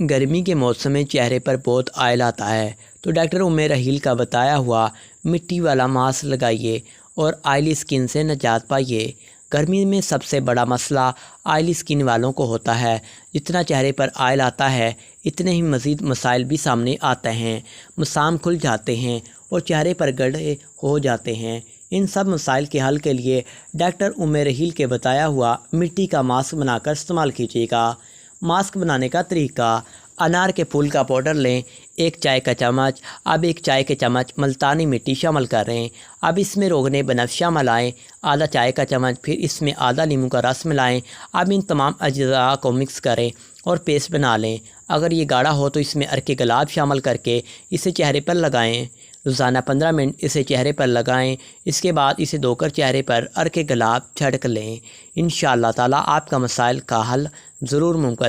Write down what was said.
गर्मी के मौसम में चेहरे पर बहुत ऑयल आता है, तो डॉक्टर उम्मे रहील का बताया हुआ मिट्टी वाला मास्क लगाइए और ऑयली स्किन से निजात पाइए। गर्मी में सबसे बड़ा मसला ऑयली स्किन वालों को होता है। जितना चेहरे पर ऑयल आता है, इतने ही मज़ीद मसाइल भी सामने आते हैं। मसाम खुल जाते हैं और चेहरे पर गड्ढे हो जाते हैं। इन सब मसाइल के हल के लिए डॉक्टर उम्मे रहील के बताया हुआ मिट्टी का मास्क बनाकर इस्तेमाल कीजिएगा। मास्क बनाने का तरीका: अनार के फूल का पाउडर लें, 1 चाय का चम्मच। अब 1 चाय के चम्मच मुल्तानी मिट्टी शामिल करें। अब इसमें रोगने बनफशा मिलाएं, आधा चाय का चम्मच। फिर इसमें आधा नींबू का रस मिलाएं। अब इन तमाम अज्जा को मिक्स करें और पेस्ट बना लें। अगर ये गाढ़ा हो तो इसमें अर्के गुलाब शामिल करके इसे चेहरे पर लगाएं। रोज़ाना 15 मिनट इसे चेहरे पर लगाएं। इसके बाद इसे धोकर चेहरे पर अर्के गुलाब छिड़क लें। इंशाअल्लाह ताला आपका मसाइल का हल ज़रूर मुमकिन